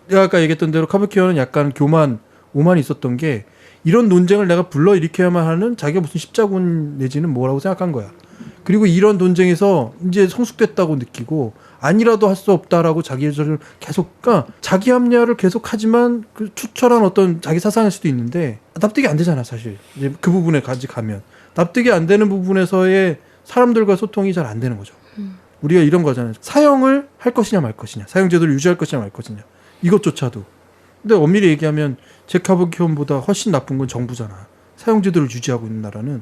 내가 아까 얘기했던 대로 카부키와는 약간 오만이 있었던 게 이런 논쟁을 내가 불러일으켜야만 하는 자기가 무슨 십자군 내지는 뭐라고 생각한 거야. 그리고 이런 논쟁에서 이제 성숙됐다고 느끼고 아니라도 할 수 없다라고 자기를 계속, 그러니까 자기 합리화를 계속하지만 그 추철한 어떤 자기 사상일 수도 있는데 납득이 안 되잖아, 사실. 이제 그 부분에까지 가면 납득이 안 되는 부분에서의 사람들과 소통이 잘 안 되는 거죠. 우리가 이런 거잖아요. 사형을 할 것이냐 말 것이냐, 사형제도를 유지할 것이냐 말 것이냐, 이것조차도. 근데 엄밀히 얘기하면 제카부키온보다 훨씬 나쁜 건 정부잖아. 사형제도를 유지하고 있는 나라는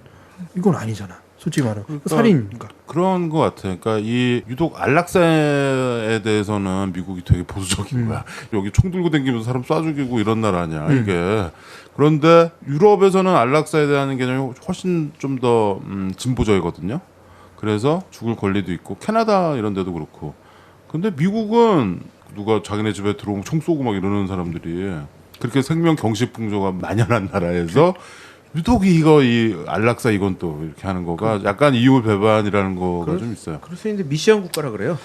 이건 아니잖아. 솔직히 말하면 그러니까 살인이니까. 그런 것 같아. 그러니까 이 유독 안락사에 대해서는 미국이 되게 보수적인 거야. 여기 총 들고 다니면서 사람 쏴 죽이고 이런 나라 아니야 이게. 그런데 유럽에서는 안락사에 대한 개념이 훨씬 좀 더 진보적이거든요. 그래서 죽을 권리도 있고 캐나다 이런 데도 그렇고. 근데 미국은 누가 자기네 집에 들어오면 총 쏘고 막 이러는 사람들이 그렇게 생명 경시풍조가 만연한 나라에서 유독 이 안락사 이건 또 이렇게 하는 거가 약간 이율 배반이라는 거가 좀 있어요. 그럴 수 있는데 미시안 국가라 그래요.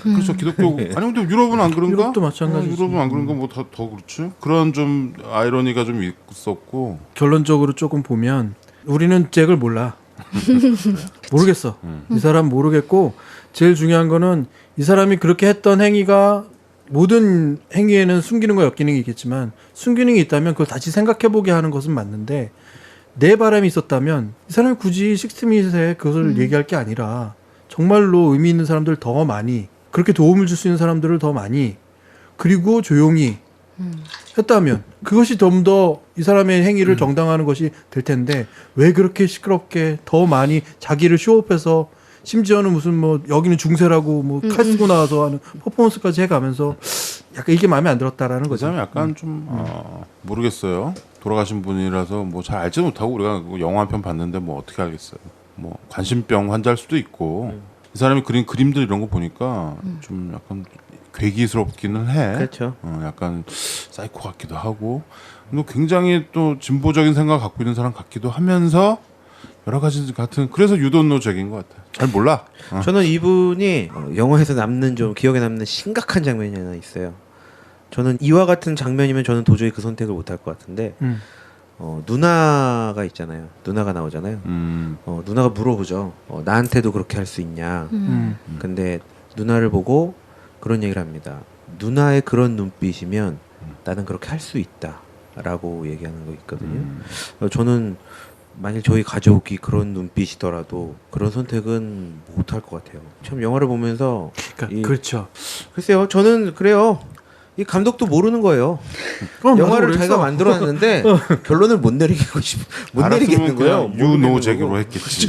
그렇죠. 기독교 아니 근데 유럽은 안 그런가? 유럽도 마찬가지지. 유럽은 안 그런가? 뭐 더 그렇지. 그런 좀 아이러니가 좀 있었고 결론적으로 조금 보면 우리는 잭을 몰라. 모르겠어. 이 사람 모르겠고 제일 중요한 거는 이 사람이 그렇게 했던 행위가 모든 행위에는 순기능과 역기능이 있겠지만 순기능이 있다면 그걸 다시 생각해보게 하는 것은 맞는데 내 바람이 있었다면 이 사람이 굳이 식스미닛에 그것을 얘기할 게 아니라 정말로 의미 있는 사람들 더 많이 그렇게 도움을 줄 수 있는 사람들을 더 많이 그리고 조용히 했다면 그것이 좀 더 이 사람의 행위를 정당화하는 것이 될 텐데 왜 그렇게 시끄럽게 더 많이 자기를 쇼업해서 심지어는 무슨 뭐 여기는 중세라고 뭐 칼 쓰고 나와서 하는 퍼포먼스까지 해가면서 약간 이게 마음에 안 들었다라는 그 거죠. 사람이 약간 좀 모르겠어요. 돌아가신 분이라서 뭐 잘 알지 못하고 우리가 영화 한 편 봤는데 뭐 어떻게 알겠어요. 뭐 관심병 환자일 수도 있고 이 사람이 그린 그림들 이런 거 보니까 좀 약간 괴기스럽기는 해. 그렇죠. 약간 사이코 같기도 하고 또 굉장히 또 진보적인 생각 갖고 있는 사람 같기도 하면서 여러 가지 같은 그래서 유돈노 잭인 것 같아. 잘 몰라. 저는 이분이 영화에서 남는 좀 기억에 남는 심각한 장면이 하나 있어요. 저는 이와 같은 장면이면 저는 도저히 그 선택을 못할 것 같은데 누나가 있잖아요. 누나가 나오잖아요. 누나가 물어보죠. 나한테도 그렇게 할 수 있냐. 근데 누나를 보고 그런 얘기를 합니다. 누나의 그런 눈빛이면 나는 그렇게 할 수 있다라고 얘기하는 거 있거든요. 저는 만일 저희 가족이 그런 눈빛이더라도 그런 선택은 못할 것 같아요. 참 영화를 보면서 그러니까 그렇죠. 글쎄요, 저는 그래요. 이 감독도 모르는 거예요. 영화를 자기가 만들어놨는데 결론을 못 내리겠는 거예요. 유노 잭으로 했겠지.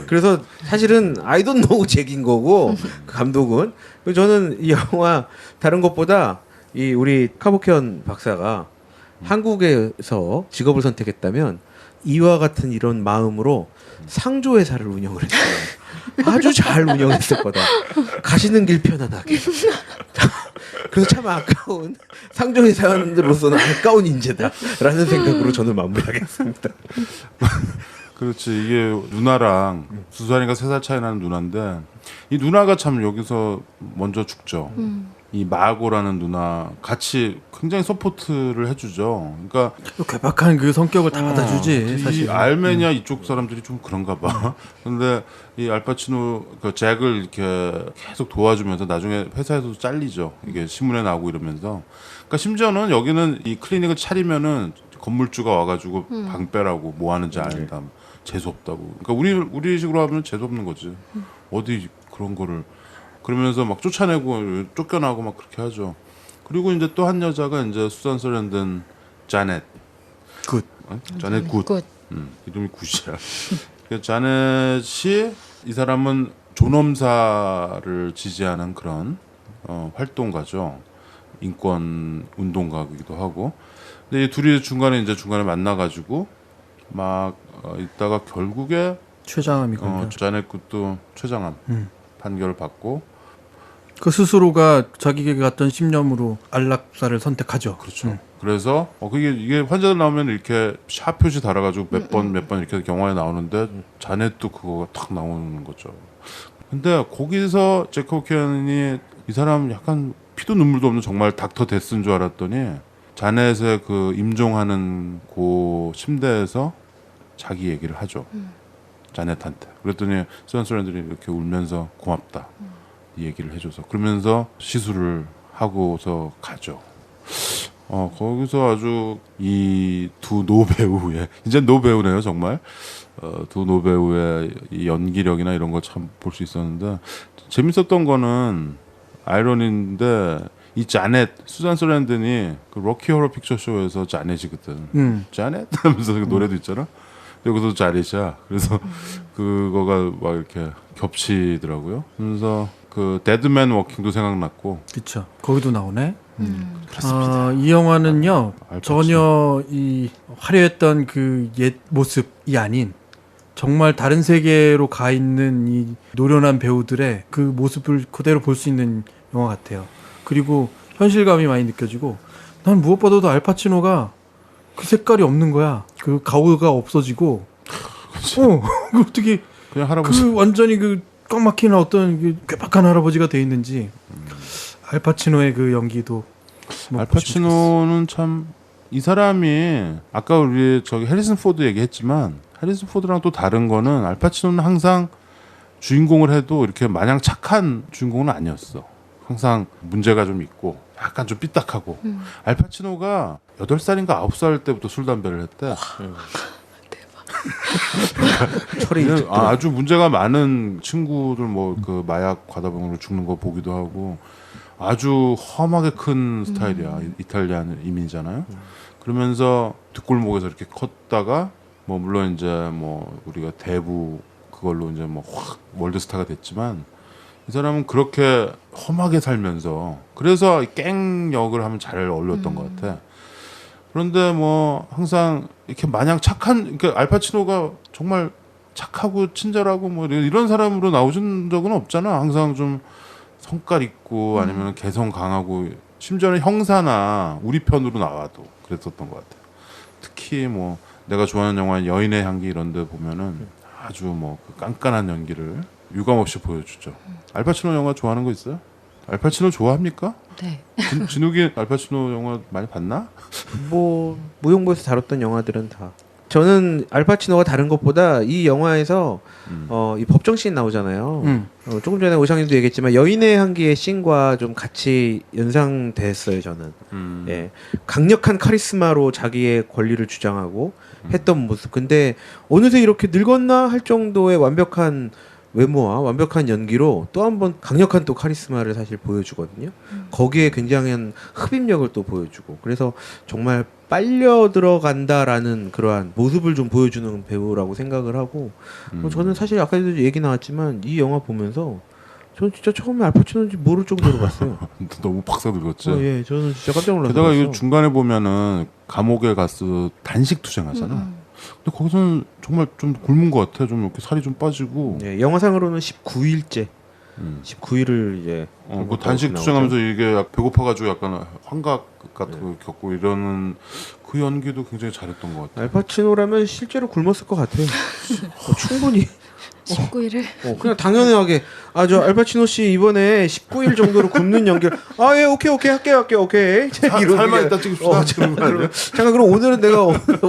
그래서 사실은 I don't know 잭인 거고 그 감독은. 그래서 저는 이 영화 다른 것보다 이 우리 카부키온 박사가 한국에서 직업을 선택했다면 이와 같은 이런 마음으로 상조회사를 운영을 했어요. 아주 잘 운영했을 거다. 가시는 길 편안하게. 그래서 참 아까운 상조회사원으로서는 아까운 인재다라는 생각으로 저는 마무리하겠습니다. 그렇지. 이게 누나랑 2살인가 3살 차이 나는 누나인데 이 누나가 참 여기서 먼저 죽죠. 이 마고라는 누나 같이 굉장히 서포트를 해주죠. 그러니까 괴팍한 그 성격을 다 받아주지. 사실 이 알메니아 이쪽 사람들이 좀 그런가 봐. 근데 이 알파치노 그 잭을 이렇게 계속 도와주면서 나중에 회사에서도 잘리죠. 이게 신문에 나오고 이러면서. 그러니까 심지어는 여기는 이 클리닉을 차리면은 건물주가 와가지고 방빼라고 뭐 하는지 안다. 재수 없다고. 그러니까 우리식으로 하면 재수 없는 거지. 어디 그런 거를. 그러면서 막 쫓아내고 쫓겨나고 막 그렇게 하죠. 그리고 이제 또 한 여자가 이제 수잔 서랜든 자넷 굿. 자넷 굿. 굿. 이름이 굿이야. 그 자넷이 이 사람은 존엄사를 지지하는 그런 활동가죠. 인권 운동가이기도 하고. 근데 이 둘이 중간에 만나가지고 막 있다가 결국에 최장암이거든요. 자넷 굿도 최장암 판결을 받고 그 스스로가 자기가 갔던 신념으로 안락사를 선택하죠. 그렇죠. 그래서 그게 이게 환자들 나오면 이렇게 샤 표시 달아가지고 몇 번 이렇게 영화에 나오는데 자넷도 그거가 탁 나오는 거죠. 근데 거기서 제커브 키안이 이 사람 약간 피도 눈물도 없는 정말 닥터 데스인 줄 알았더니 자넷의 그 임종하는 그 침대에서 자기 얘기를 하죠. 자넷한테. 그랬더니 수잔 소랜들이 이렇게 울면서 고맙다 이 얘기를 해줘서 그러면서 시술을 하고서 가죠. 거기서 아주 이 두 노배우의 이제 노배우네요 정말. 두 노배우의 이 연기력이나 이런 거 참 볼 수 있었는데 재밌었던 거는 아이러니인데 이 자넷 수잔 소랜든이 그 로키 호러 픽처 쇼에서 자넷이거든. 자넷 하면서 그 노래도 있잖아. 여기서 자넷이야. 그래서 그거가 막 이렇게 겹치더라고요. 그래서 그 데드맨 워킹도 생각났고. 그렇죠. 거기도 나오네. 이 영화는요 전혀 이 화려했던 그 옛 모습이 아닌 정말 다른 세계로 가 있는 이 노련한 배우들의 그 모습을 그대로 볼 수 있는 영화 같아요. 그리고 현실감이 많이 느껴지고 난 무엇보다도 알파치노가 그 색깔이 없는 거야. 그 가오가 없어지고 그 어떻게 그냥 할아버지. 그 완전히 그 꽉 막힌 어떤 그 괴팍한 할아버지가 돼 있는지 알파치노의 그 연기도 알파치노는 참 이 사람이 아까 우리 저기 해리슨 포드 얘기했지만 해리슨 포드랑 또 다른 거는 알파치노는 항상 주인공을 해도 이렇게 마냥 착한 주인공은 아니었어. 항상 문제가 좀 있고 약간 좀 삐딱하고. 알파치노가 8살인가 9살 때부터 술 담배를 했대. 아주 문제가 많은 친구들 뭐 그 마약 과다병으로 죽는 거 보기도 하고 아주 험하게 큰 스타일이야. 이탈리안 이민이잖아요. 그러면서 뒷골목에서 이렇게 컸다가 뭐 물론 이제 뭐 우리가 대부 그걸로 이제 뭐 확 월드스타가 됐지만 이 사람은 그렇게 험하게 살면서 그래서 깽 역을 하면 잘 어울렸던 것 같아. 그런데 뭐 항상 이렇게 마냥 착한 그러니까 알파치노가 정말 착하고 친절하고 뭐 이런 사람으로 나오신 적은 없잖아. 항상 좀 성깔 있고 아니면 개성 강하고 심지어는 형사나 우리 편으로 나와도 그랬었던 것 같아요. 특히 뭐 내가 좋아하는 영화인 여인의 향기 이런 데 보면은 아주 뭐 그 깐깐한 연기를 유감없이 보여주죠. 알파치노 영화 좋아하는 거 있어요? 알파치노 좋아합니까? 네. 진욱이 알파치노 영화 많이 봤나? 뭐 무용부에서 다뤘던 영화들은 다. 저는 알파치노가 다른 것보다 이 영화에서 이 법정 씬 나오잖아요. 조금 전에 오상님도 얘기했지만 여인의 향기의 씬과 좀 같이 연상됐어요. 저는 예, 강력한 카리스마로 자기의 권리를 주장하고 했던 모습. 근데 어느새 이렇게 늙었나 할 정도의 완벽한 외모와 완벽한 연기로 또 한 번 강력한 또 카리스마를 사실 보여주거든요. 거기에 굉장한 흡입력을 또 보여주고 그래서 정말 빨려 들어간다라는 그러한 모습을 좀 보여주는 배우라고 생각을 하고 저는 사실 아까도 얘기 나왔지만 이 영화 보면서 저는 진짜 처음에 알파치노인지 모를 정도로 봤어요. 너무 박사 들었지. 예, 저는 진짜 깜짝 놀랐어요. 게다가 이 중간에 보면은 감옥에 가서 단식 투쟁하잖아. 근데 거기서는 정말 좀 굶은 것 같아. 좀 이렇게 살이 좀 빠지고. 예, 영화상으로는 19일째. 19일을 이제 그 단식 투쟁하면서 이게 배고파가지고 약간 환각 같은 거 겪고 이러는 그 연기도 굉장히 잘했던 것 같아. 알파치노라면 실제로 굶었을 것 같아요. 충분히. 19일을 그냥 당연하게 저 알파치노 씨 이번에 19일 정도로 굶는 연기를 예 오케이 할게요 오케이 살만 있다 찍읍시다. 잠깐 그럼 오늘은 내가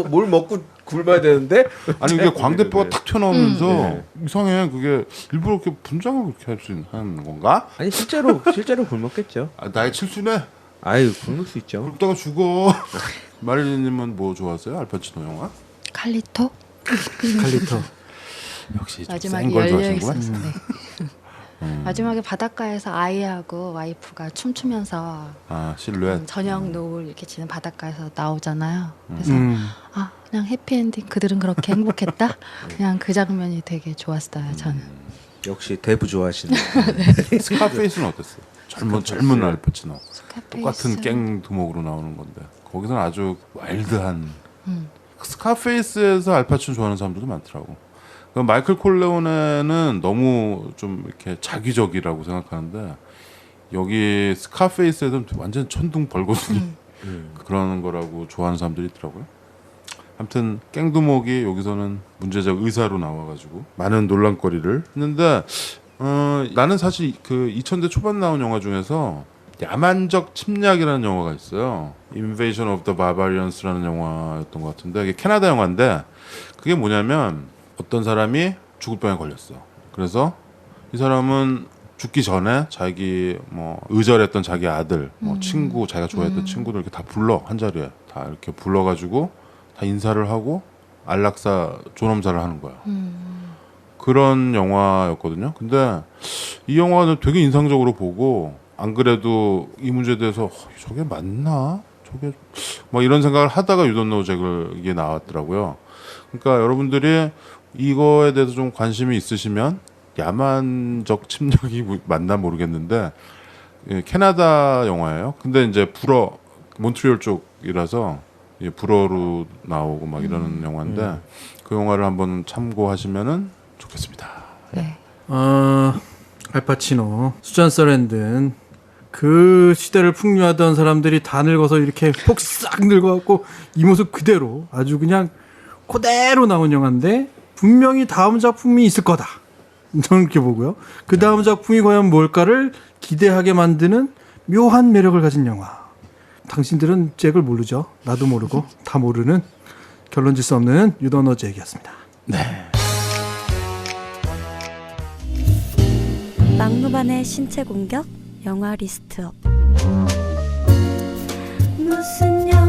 뭘 먹고 굶어야 되는데 아니 이게 광대뼈가 탁 튀어나오면서 네. 이상해. 그게 일부러 이렇게 분장을 그렇게 할 수 있는 건가? 아니 실제로 굶었겠죠. 나의 칠수네. 아유 굶을 수 있죠. 굶다가 죽어. 마릴린님은 뭐 좋아하세요? 알파치노 영화? 칼리토 칼리토. 역시 마지막에 열려 있었어. 네. 마지막에 바닷가에서 아이하고 와이프가 춤추면서 실루엣. 저녁 노을 이렇게 지는 바닷가에서 나오잖아요. 그래서 그냥 해피엔딩 그들은 그렇게 행복했다. 그냥 그 장면이 되게 좋았어요. 저는. 역시 대부 좋아하시는. 스카페이스는 어땠어요? 젊은 알파치노. 스카페이스. 똑같은 깽 두목으로 나오는 건데 거기서는 아주 와일드한. 스카페이스에서 알파치노 좋아하는 사람들도 많더라고. 마이클 콜레오네는 너무 좀 이렇게 자기적이라고 생각하는데 여기 스카페이스에도 완전 천둥 벌거숭이 그런 거라고 좋아하는 사람들이 있더라고요. 아무튼 깽두목이 여기서는 문제적 의사로 나와가지고 많은 논란거리를 했는데 나는 사실 그 2000대 초반 나온 영화 중에서 야만적 침략이라는 영화가 있어요. Invasion of the Barbarians라는 영화였던 것 같은데 이게 캐나다 영화인데 그게 뭐냐면 어떤 사람이 죽을 병에 걸렸어. 그래서 이 사람은 죽기 전에 자기 뭐 의절했던 자기 아들, 뭐 친구, 자기가 좋아했던 친구들 이렇게 다 불러 한 자리에 다 이렇게 불러가지고 다 인사를 하고 안락사 존엄사를 하는 거야. 그런 영화였거든요. 근데 이 영화는 되게 인상적으로 보고 안 그래도 이 문제에 대해서 저게 맞나? 저게 뭐 이런 생각을 하다가 You Don't Know Jack을 이게 나왔더라고요. 그러니까 여러분들이 이거에 대해서 좀 관심이 있으시면 야만적 침략이 맞나 모르겠는데 캐나다 영화예요. 근데 이제 불어 몬트리올 쪽이라서 불어로 나오고 막 이러는 영화인데 그 영화를 한번 참고하시면은 좋겠습니다. 네. 알파치노, 수잔 서랜든 그 시대를 풍류하던 사람들이 다 늙어서 이렇게 폭싹 늙어갖고 이 모습 그대로 아주 그냥 그대로 나온 영화인데 분명히 다음 작품이 있을 거다. 저는 그렇게 보고요. 그 다음 작품이 과연 뭘까를 기대하게 만드는 묘한 매력을 가진 영화. 당신들은 잭을 모르죠. 나도 모르고 다 모르는 결론 질 수 없는 You Don't Know Jack이었습니다. 막무반의 신체 공격 영화 리스트업 무슨 영화